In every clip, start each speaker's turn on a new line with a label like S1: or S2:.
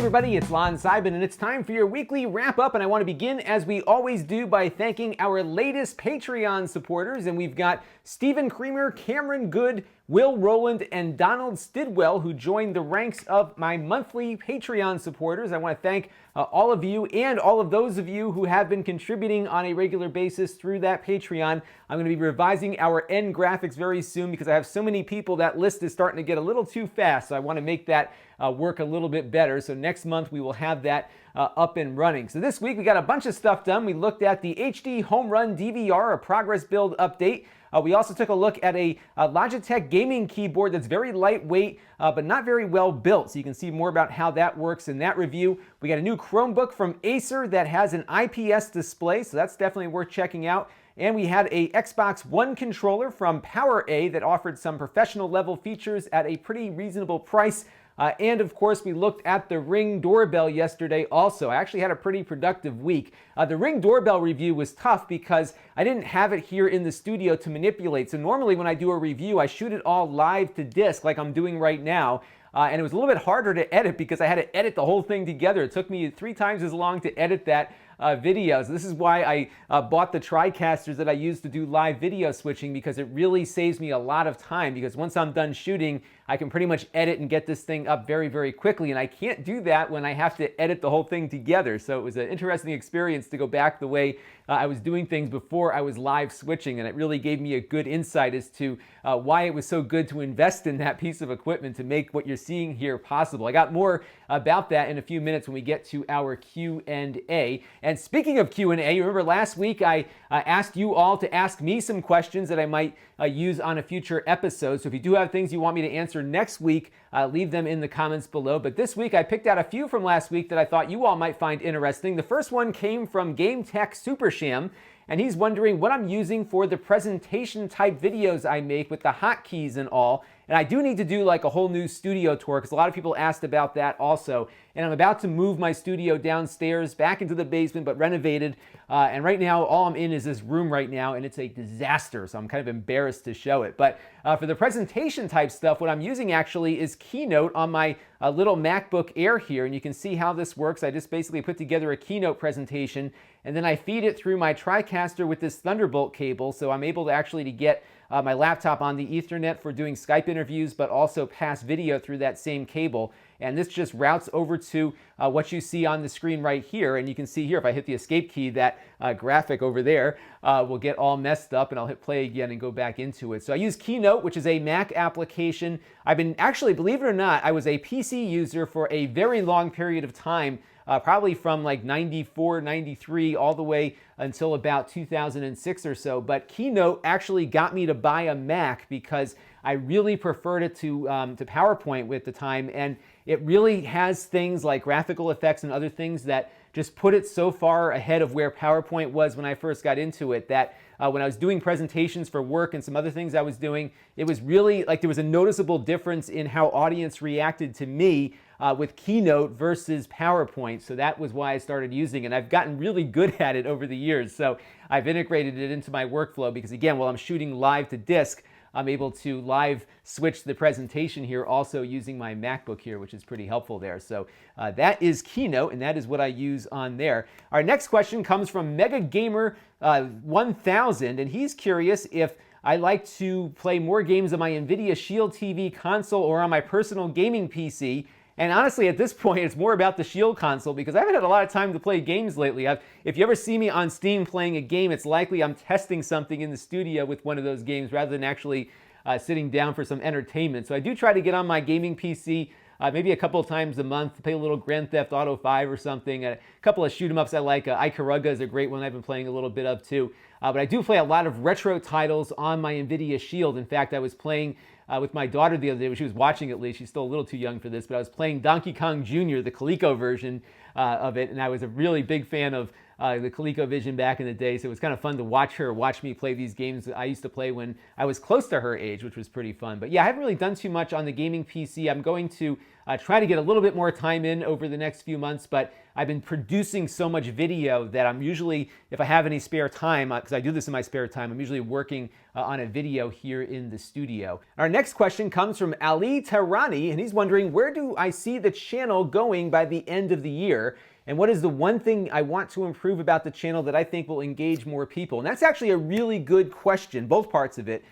S1: everybody, it's Lon.TV, and it's time for your weekly wrap-up, and I want to begin, as we always do, by thanking our latest Patreon supporters, and we've got Stephen Creamer, Cameron Good, Will Rowland, and Donald Stidwell, who joined the ranks of my monthly Patreon supporters. I want to thank all of you and all of those of you who have been contributing on a regular basis through that Patreon. I'm going to be revising our end graphics very soon because I have so many people that list is starting to get a little too fast, so I want to make that work a little bit better. So next month we will have that up and running. So this week we got a bunch of stuff done. We looked at the HD Home Run DVR, a progress build update. We also took a look at a Logitech gaming keyboard that's very lightweight, but not very well built. So you can see more about how that works in that review. We got a new Chromebook from Acer that has an IPS display, so that's definitely worth checking out. And we had a Xbox One controller from PowerA that offered some professional level features at a pretty reasonable price. And of course, we looked at the Ring doorbell yesterday also. I actually had a pretty productive week. The Ring doorbell review was tough because I didn't have it here in the studio to manipulate. So normally when I do a review, I shoot it all live to disc like I'm doing right now. And it was a little bit harder to edit because I had to edit the whole thing together. It took me 3 times as long to edit that video. So this is why I bought the TriCasters that I use to do live video switching, because it really saves me a lot of time, because once I'm done shooting, I can pretty much edit and get this thing up very, very quickly, and I can't do that when I have to edit the whole thing together. So it was an interesting experience to go back the way I was doing things before I was live switching, and it really gave me a good insight as to why it was so good to invest in that piece of equipment to make what you're seeing here possible. I got more about that in a few minutes when we get to our Q&A. And speaking of Q&A, you remember last week I asked you all to ask me some questions that I might use on a future episode. So if you do have things you want me to answer next week, leave them in the comments below. But this week I picked out a few from last week that I thought you all might find interesting. The first one came from GameTech Super Sham, and he's wondering what I'm using for the presentation type videos I make with the hotkeys and all. And I do need to do like a whole new studio tour because a lot of people asked about that also. And I'm about to move my studio downstairs back into the basement, but renovated. And right now, all I'm in is this room right now, and it's a disaster. So I'm kind of embarrassed to show it. But for the presentation type stuff, what I'm using actually is Keynote on my little MacBook Air here. And you can see how this works. I just basically put together a Keynote presentation, and then I feed it through my TriCaster with this Thunderbolt cable. So I'm able to actually get my laptop on the Ethernet for doing Skype interviews, but also pass video through that same cable. And this just routes over to what you see on the screen right here. And you can see here, if I hit the escape key, that graphic over there will get all messed up, and I'll hit play again and go back into it. So I use Keynote, which is a Mac application. I've been actually, believe it or not, I was a PC user for a very long period of time, probably from like 94, 93, all the way until about 2006 or so. But Keynote actually got me to buy a Mac because I really preferred it to PowerPoint at the time. And it really has things like graphical effects and other things that just put it so far ahead of where PowerPoint was when I first got into it, that when I was doing presentations for work and some other things I was doing, it was really like there was a noticeable difference in how audience reacted to me with Keynote versus PowerPoint. So that was why I started using it. I've gotten really good at it over the years. So I've integrated it into my workflow because, again, while I'm shooting live to disk, I'm able to live switch the presentation here also using my MacBook here, which is pretty helpful there. So that is Keynote, and that is what I use on there. Our next question comes from Mega Gamer 1000, and he's curious if I like to play more games on my NVIDIA Shield TV console or on my personal gaming PC. And honestly, at this point, it's more about the Shield console because I haven't had a lot of time to play games lately. If you ever see me on Steam playing a game, it's likely I'm testing something in the studio with one of those games rather than actually sitting down for some entertainment. So I do try to get on my gaming PC maybe a couple of times a month to play a little Grand Theft Auto 5 or something. A couple of shoot-'em-ups I like. Ikaruga is a great one I've been playing a little bit of too. But I do play a lot of retro titles on my NVIDIA Shield. In fact, I was playing with my daughter the other day when she was watching, at least. She's still a little too young for this, but I was playing Donkey Kong Jr., the Coleco version of it, and I was a really big fan of the ColecoVision back in the day, so it was kind of fun to watch me play these games that I used to play when I was close to her age, which was pretty fun. But yeah, I haven't really done too much on the gaming PC. I'm going to try to get a little bit more time in over the next few months, but I've been producing so much video that I'm usually, if I have any spare time, because I do this in my spare time, I'm usually working on a video here in the studio. Our next question comes from Ali Tarani, and he's wondering, where do I see the channel going by the end of the year? And what is the one thing I want to improve about the channel that I think will engage more people? And that's actually a really good question, both parts of it.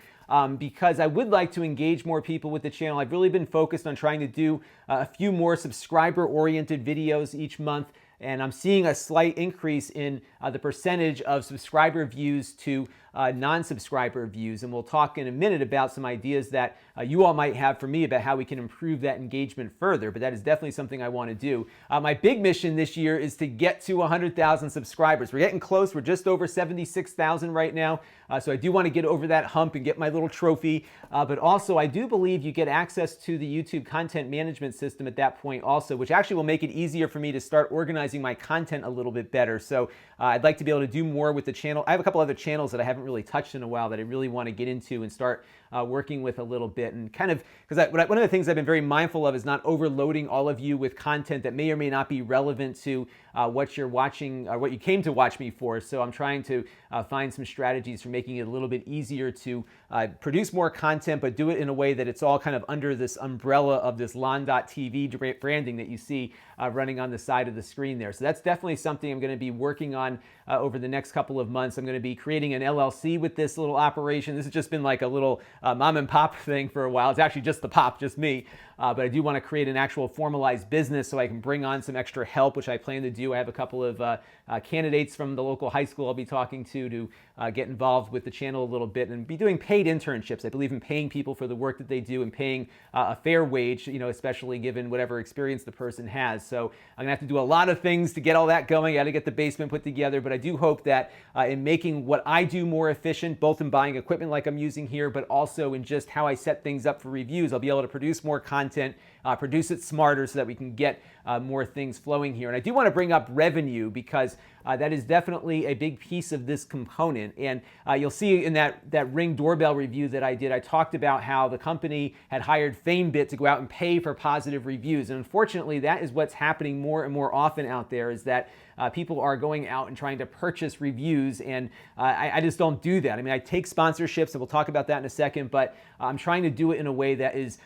S1: Because I would like to engage more people with the channel. I've really been focused on trying to do a few more subscriber-oriented videos each month, and I'm seeing a slight increase in the percentage of subscriber views to non-subscriber views, and we'll talk in a minute about some ideas that you all might have for me about how we can improve that engagement further, but that is definitely something I want to do. My big mission this year is to get to 100,000 subscribers. We're getting close. We're just over 76,000 right now, so I do want to get over that hump and get my little trophy, but also I do believe you get access to the YouTube content management system at that point also, which actually will make it easier for me to start organizing my content a little bit better. So I'd like to be able to do more with the channel. I have a couple other channels that I haven't really touched in a while that I really want to get into and start working with a little bit, and kind of, because one of the things I've been very mindful of is not overloading all of you with content that may or may not be relevant to what you're watching or what you came to watch me for. So I'm trying to find some strategies for making it a little bit easier to produce more content, but do it in a way that it's all kind of under this umbrella of this Lon.TV branding that you see running on the side of the screen there. So that's definitely something I'm going to be working on over the next couple of months. I'm going to be creating an LLC with this little operation. This has just been like a little mom and pop thing for a while. It's actually just the pop, just me. But I do want to create an actual formalized business so I can bring on some extra help, which I plan to do. I have a couple of candidates from the local high school I'll be talking to get involved with the channel a little bit and be doing paid internships. I believe in paying people for the work that they do and paying a fair wage, especially given whatever experience the person has. So I'm going to have to do a lot of things to get all that going. I got to get the basement put together, but I do hope that in making what I do more efficient, both in buying equipment like I'm using here, but also in just how I set things up for reviews, I'll be able to produce more content, produce it smarter so that we can get more things flowing here. And I do want to bring up revenue because that is definitely a big piece of this component. And you'll see in that Ring doorbell review that I did, I talked about how the company had hired FameBit to go out and pay for positive reviews. And unfortunately, that is what's happening more and more often out there, is that people are going out and trying to purchase reviews, and I just don't do that. I mean, I take sponsorships, and we'll talk about that in a second, but I'm trying to do it in a way that is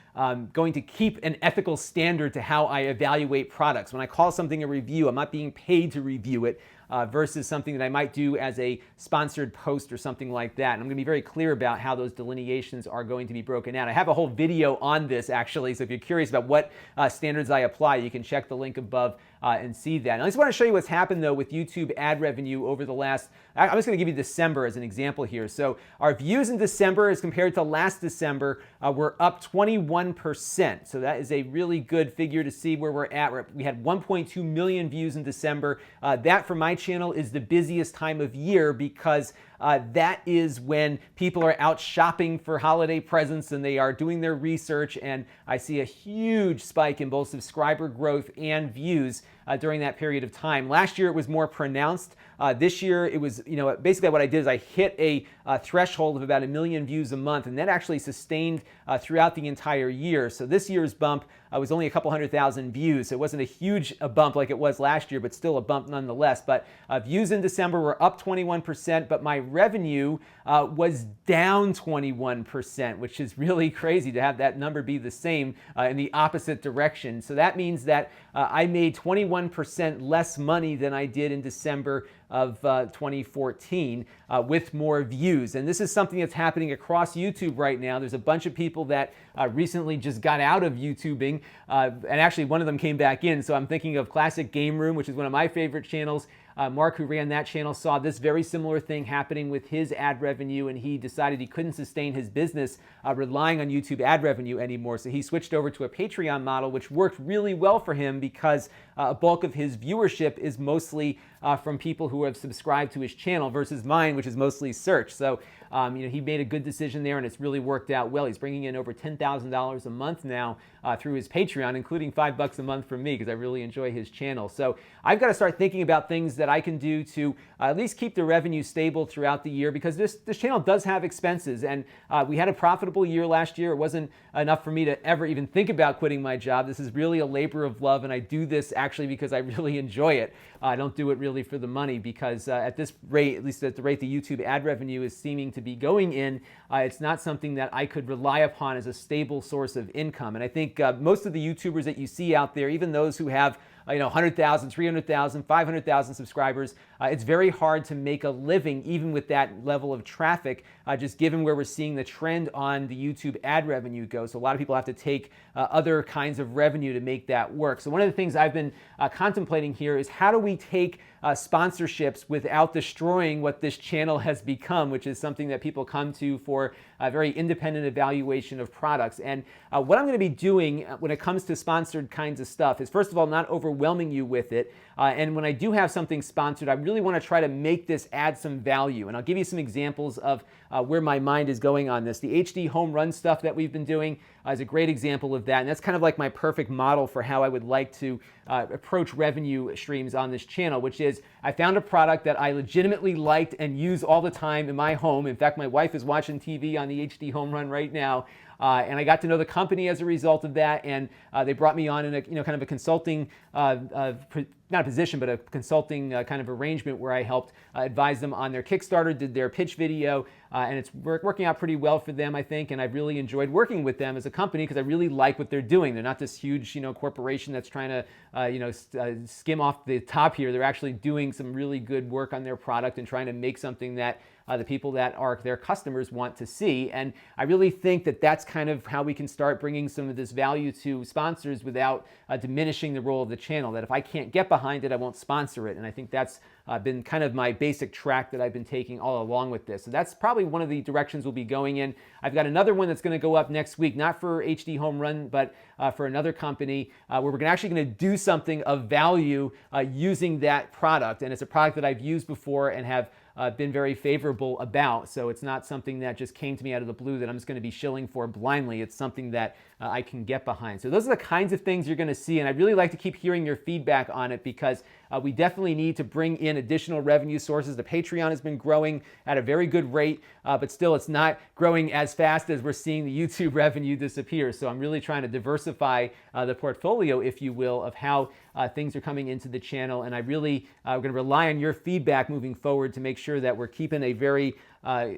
S1: going to keep an ethical standard to how I evaluate products. When I call something a review, I'm not being paid to review it, versus something that I might do as a sponsored post or something like that. And I'm going to be very clear about how those delineations are going to be broken out. I have a whole video on this, actually, so if you're curious about what standards I apply, you can check the link above and see that. And I just want to show you what's happened, though, with YouTube ad revenue over the last, I'm just going to give you December as an example here. So our views in December as compared to last December were up 21%. So that is a really good figure to see where we're at. We had 1.2 million views in December. That, for my channel, is the busiest time of year because that is when people are out shopping for holiday presents and they are doing their research, and I see a huge spike in both subscriber growth and views during that period of time. Last year it was more pronounced. This year it was, basically what I did is I hit a threshold of about 1 million views a month, and that actually sustained throughout the entire year. So this year's bump was only a couple 100,000 views. So it wasn't a huge bump like it was last year, but still a bump nonetheless. But views in December were up 21%, but my revenue was down 21%, which is really crazy to have that number be the same in the opposite direction. So that means that I made 21% less money than I did in December of 2014 with more views. And this is something that's happening across YouTube right now. There's a bunch of people that recently just got out of YouTubing, and actually one of them came back in. So I'm thinking of Classic Game Room, which is one of my favorite channels. Mark, who ran that channel, saw this very similar thing happening with his ad revenue, and he decided he couldn't sustain his business relying on YouTube ad revenue anymore. So he switched over to a Patreon model, which worked really well for him because a bulk of his viewership is mostly from people who have subscribed to his channel versus mine, which is mostly search. So he made a good decision there, and it's really worked out well. He's bringing in over $10,000 a month now through his Patreon, including $5 a month from me because I really enjoy his channel. So I've got to start thinking about things that I can do to at least keep the revenue stable throughout the year, because this channel does have expenses, and we had a profitable year last year. It wasn't enough for me to ever even think about quitting my job. This is really a labor of love, and I do this actually because I really enjoy it. I don't do it really for the money, because at this rate, at least at the rate the YouTube ad revenue is seeming to be going in, it's not something that I could rely upon as a stable source of income. And I think most of the YouTubers that you see out there, even those who have 100,000, 300,000, 500,000 subscribers, it's very hard to make a living even with that level of traffic, just given where we're seeing the trend on the YouTube ad revenue go. So a lot of people have to take other kinds of revenue to make that work. So one of the things I've been contemplating here is, how do we take sponsorships without destroying what this channel has become, which is something that people come to for a very independent evaluation of products. And what I'm going to be doing when it comes to sponsored kinds of stuff is, first of all, not overwhelming you with it. And when I do have something sponsored, I really want to try to make this add some value. And I'll give you some examples of where my mind is going on this. The HD home run stuff that we've been doing is a great example of that. And that's kind of like my perfect model for how I would like to approach revenue streams on this channel, which is, I found a product that I legitimately liked and use all the time in my home. In fact, my wife is watching TV on the HD home run right now. And I got to know the company as a result of that, and they brought me on in a kind of a consulting, not a position, but a consulting kind of arrangement where I helped advise them on their Kickstarter, did their pitch video, and it's working out pretty well for them, I think. And I've really enjoyed working with them as a company because I really like what they're doing. They're not this huge, corporation that's trying to, skim off the top here. They're actually doing some really good work on their product and trying to make something that the people that are their customers want to see. And I really think that that's kind of how we can start bringing some of this value to sponsors without diminishing the role of the channel. That if I can't get behind it, I won't sponsor it. And I think that's been kind of my basic track that I've been taking all along with this. So that's probably one of the directions we'll be going in. I've got another one that's going to go up next week, not for HD Home Run, but for another company where we're actually going to do something of value using that product. And it's a product that I've used before and have been very favorable about. So it's not something that just came to me out of the blue that I'm just going to be shilling for blindly. It's something that I can get behind. So those are the kinds of things you're going to see, and I'd really like to keep hearing your feedback on it, because we definitely need to bring in additional revenue sources. The Patreon has been growing at a very good rate, but still it's not growing as fast as we're seeing the YouTube revenue disappear. So I'm really trying to diversify the portfolio, if you will, of how things are coming into the channel. And I really are going to rely on your feedback moving forward to make sure that we're keeping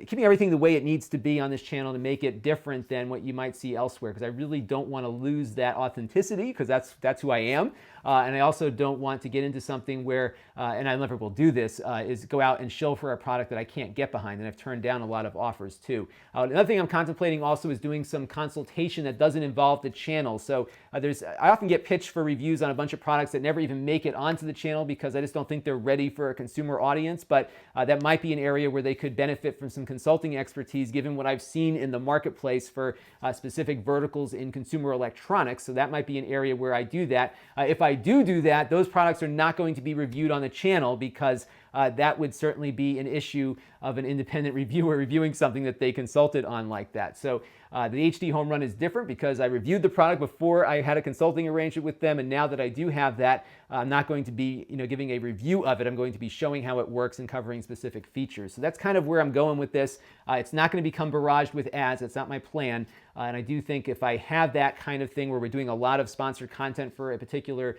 S1: keeping everything the way it needs to be on this channel, to make it different than what you might see elsewhere, because I really don't want to lose that authenticity, because that's who I am. And I also don't want to get into something where, and I never will do this, is go out and shill for a product that I can't get behind. And I've turned down a lot of offers too. Another thing I'm contemplating also is doing some consultation that doesn't involve the channel. So I often get pitched for reviews on a bunch of products that never even make it onto the channel, because I just don't think they're ready for a consumer audience. But that might be an area where they could benefit from some consulting expertise, given what I've seen in the marketplace for specific verticals in consumer electronics. So that might be an area where I do that. If I do that, those products are not going to be reviewed on the channel, because that would certainly be an issue of an independent reviewer reviewing something that they consulted on like that. So the HD Home Run is different because I reviewed the product before I had a consulting arrangement with them, and now that I do have that, I'm not going to be giving a review of it. I'm going to be showing how it works and covering specific features. So that's kind of where I'm going with this. It's not going to become barraged with ads. That's not my plan. And I do think if I have that kind of thing where we're doing a lot of sponsored content for a particular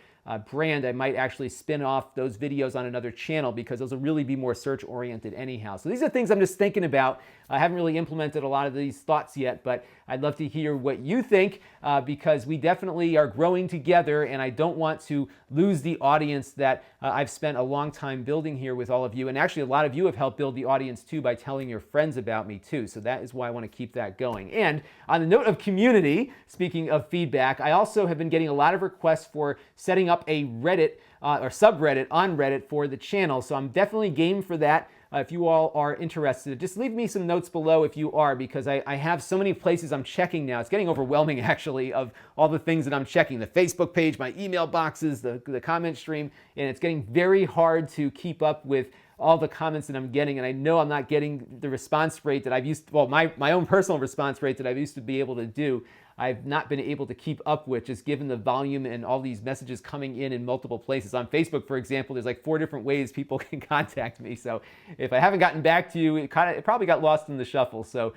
S1: brand, I might actually spin off those videos on another channel, because those will really be more search oriented anyhow. So these are things I'm just thinking about. I haven't really implemented a lot of these thoughts yet, but I'd love to hear what you think, because we definitely are growing together, and I don't want to lose the audience that I've spent a long time building here with all of you. And actually, a lot of you have helped build the audience too by telling your friends about me too. So that is why I want to keep that going. And on the note of community, speaking of feedback, I also have been getting a lot of requests for setting up a Reddit or subreddit on Reddit for the channel. So I'm definitely game for that. if you all are interested. Just leave me some notes below if you are, because I have so many places I'm checking now. It's getting overwhelming, actually, of all the things that I'm checking. The Facebook page, my email boxes, the comment stream, and it's getting very hard to keep up with all the comments that I'm getting, and I know I'm not getting the response rate that I've used, well, my own personal response rate that I've used to be able to do. I've not been able to keep up with, just given the volume and all these messages coming in multiple places. On Facebook, for example, there's like 4 different ways people can contact me. So if I haven't gotten back to you, it probably got lost in the shuffle. So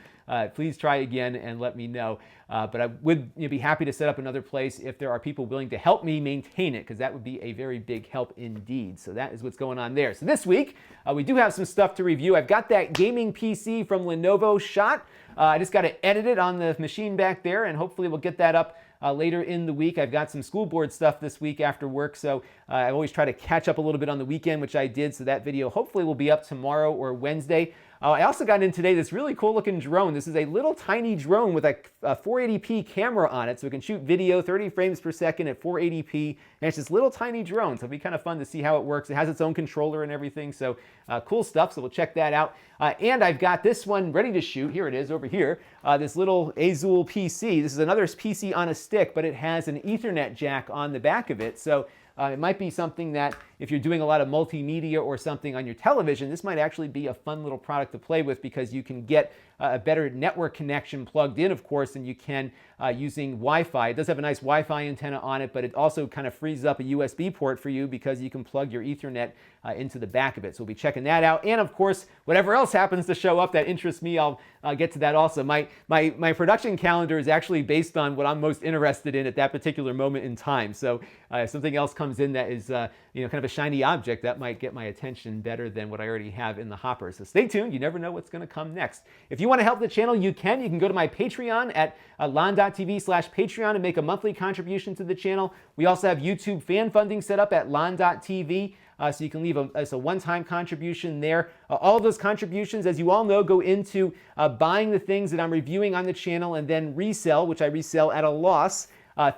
S1: please try again and let me know. But I would be happy to set up another place if there are people willing to help me maintain it, because that would be a very big help indeed. So that is what's going on there. So this week, we do have some stuff to review. I've got that gaming PC from Lenovo shot. I just got to edit it on the machine back there, and hopefully we'll get that up later in the week. I've got some school board stuff this week after work, so I always try to catch up a little bit on the weekend, which I did, so that video hopefully will be up tomorrow or Wednesday. I also got in today this really cool looking drone. This is a little tiny drone with a 480p camera on it, so it can shoot video 30 frames per second at 480p, and it's this little tiny drone, so it'll be kind of fun to see how it works. It has its own controller and everything, so cool stuff, so we'll check that out. And I've got this one ready to shoot. Here it is over here, this little Azul PC. This is another PC on a stick, but it has an Ethernet jack on the back of it, so it might be something that if you're doing a lot of multimedia or something on your television, this might actually be a fun little product to play with, because you can get a better network connection plugged in, of course, than you can using Wi-Fi. It does have a nice Wi-Fi antenna on it, but it also kind of frees up a USB port for you, because you can plug your Ethernet into the back of it. So we'll be checking that out. And of course, whatever else happens to show up that interests me, I'll get to that also. My production calendar is actually based on what I'm most interested in at that particular moment in time. So if something else comes in that is kind of a shiny object, that might get my attention better than what I already have in the hopper. So stay tuned. You never know what's going to come next. If you want to help the channel, you can go to my Patreon at Lon.TV/Patreon and make a monthly contribution to the channel. We also have YouTube fan funding set up at Lon.TV. So you can leave a one-time contribution there. All of those contributions, as you all know, go into buying the things that I'm reviewing on the channel and then resell, which I resell at a loss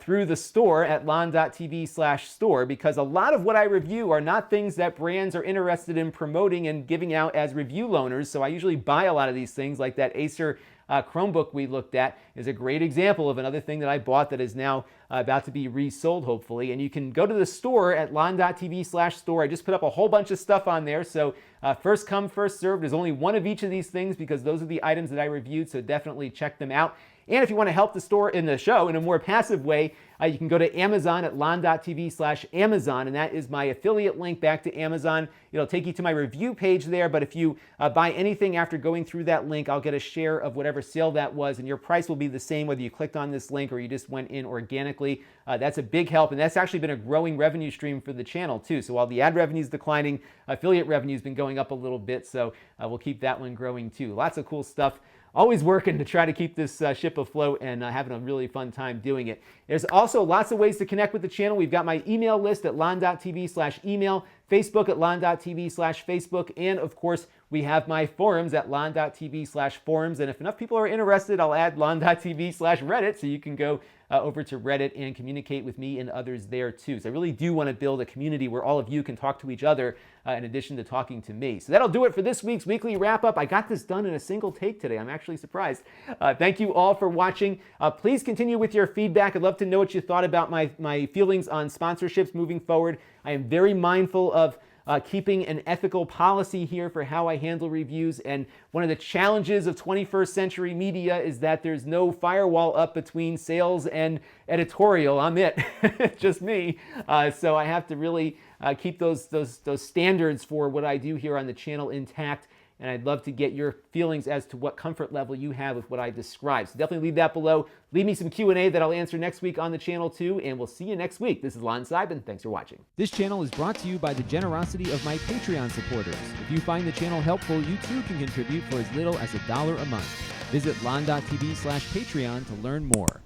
S1: through the store at Lon.TV/store, because a lot of what I review are not things that brands are interested in promoting and giving out as review loaners. So I usually buy a lot of these things, like that Acer Chromebook we looked at is a great example of another thing that I bought that is now about to be resold, hopefully. And you can go to the store at Lon.TV/store. I just put up a whole bunch of stuff on there. So first come, first served. There's only one of each of these things, because those are the items that I reviewed. So definitely check them out. And if you want to help the store in the show in a more passive way, you can go to Amazon at Lon.TV/Amazon, and that is my affiliate link back to Amazon. It'll take you to my review page there, but if you buy anything after going through that link, I'll get a share of whatever sale that was, and your price will be the same whether you clicked on this link or you just went in organically. That's a big help, and that's actually been a growing revenue stream for the channel too. So while the ad revenue is declining, affiliate revenue has been going up a little bit, so we'll keep that one growing too. Lots of cool stuff. Always working to try to keep this ship afloat, and having a really fun time doing it. There's also lots of ways to connect with the channel. We've got my email list at Lon.TV/email, Facebook at Lon.TV/Facebook, and of course, we have my forums at Lon.TV/forums. And if enough people are interested, I'll add Lon.TV/Reddit, so you can go over to Reddit and communicate with me and others there too. So I really do want to build a community where all of you can talk to each other in addition to talking to me. So that'll do it for this week's weekly wrap-up. I got this done in a single take today. I'm actually surprised. Thank you all for watching. Please continue with your feedback. I'd love to know what you thought about my feelings on sponsorships moving forward. I am very mindful of keeping an ethical policy here for how I handle reviews. And one of the challenges of 21st century media is that there's no firewall up between sales and editorial. I'm it. It's just me. So I have to really keep those standards for what I do here on the channel intact. And I'd love to get your feelings as to what comfort level you have with what I described. So definitely leave that below. Leave me some Q&A that I'll answer next week on the channel too, and we'll see you next week. This is Lon.TV. Thanks for watching. This channel is brought to you by the generosity of my Patreon supporters. If you find the channel helpful, you too can contribute for as little as $1 a month. Visit Lon.TV/Patreon to learn more.